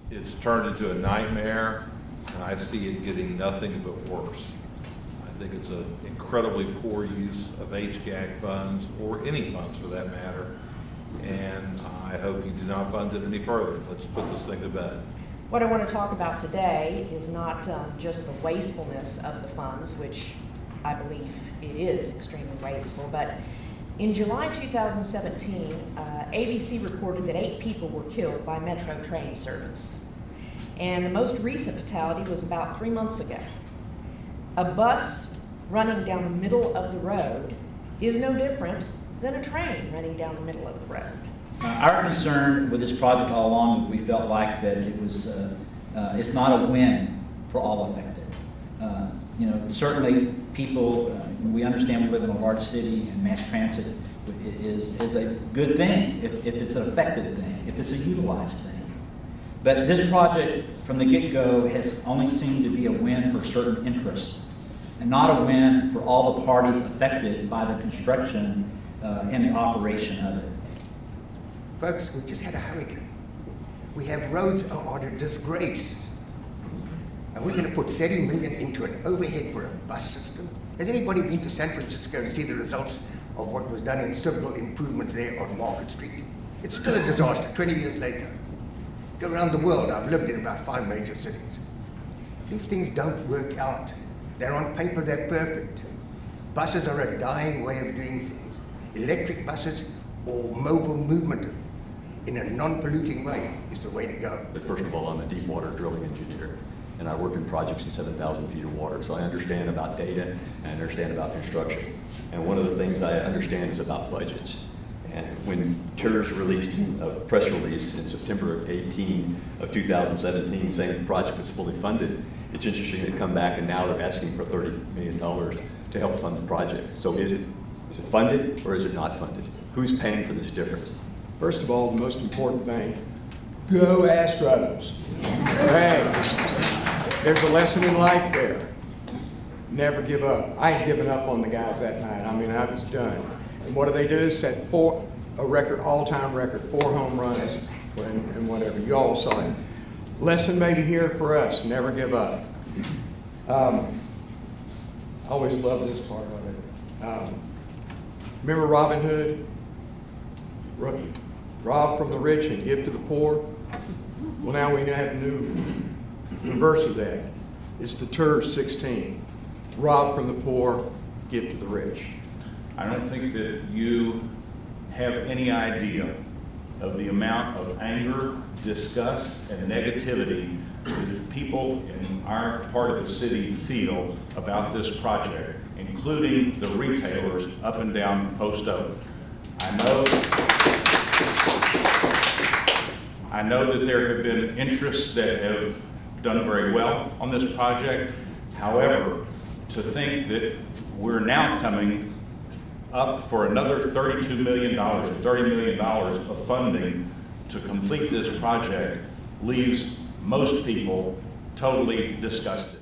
It's turned into a nightmare, and I see it getting nothing but worse. I think it's an incredibly poor use of HGAG funds, or any funds for that matter, and I hope you do not fund it any further. Let's put this thing to bed. What I want to talk about today is not just the wastefulness of the funds, which I believe it is extremely wasteful, but in July 2017, ABC reported that 8 people were killed by Metro train service. And the most recent fatality was about 3 months ago. A bus running down the middle of the road is no different than a train running down the middle of the road. Our concern with this project all along, we felt like that it was, it's not a win for all affected. Certainly people, we understand we live in a large city and mass transit is a good thing if it's an effective thing, if it's a utilized thing. But this project from the get-go has only seemed to be a win for certain interests and not a win for all the parties affected by the construction and the operation of it. Folks, we just had a hurricane. We have roads are a disgrace. And we're going to put 30 million into an overhead for a bus system. Has anybody been to San Francisco and see the results of what was done in civil improvements there on Market Street? It's still a disaster 20 years later. Go around the world, I've lived in about 5 major cities. These things don't work out. They're on paper, they're perfect. Buses are a dying way of doing things. Electric buses or mobile movement in a non-polluting way is the way to go. First of all, I'm a deep water drilling engineer, and I work in projects in 7,000 feet of water, so I understand about data and I understand about construction. And one of the things I understand is about budgets. And when TERS released a press release in September of 2017 saying the project was fully funded, it's interesting to come back and now they're asking for $30 million to help fund the project. So is it funded or is it not funded? Who's paying for this difference? First of all, the most important thing, go Astros. Hey, there's a lesson in life there. Never give up. I had given up on the guys that night. I mean, I was done. And what do? Set a record, all-time record, 4 home runs and whatever. You all saw it. Lesson maybe here for us, never give up. I always love this part of it. Remember Robin Hood? Rob from the rich and give to the poor. Well, now we have a new verse of that. It's the TERS 16. Rob from the poor, give to the rich. I don't think that you have any idea of the amount of anger, disgust, and negativity that people in our part of the city feel about this project, including the retailers up and down Post Oak. I know that there have been interests that have done very well on this project. However, to think that we're now coming up for another $32 million, $30 million of funding to complete this project leaves most people totally disgusted.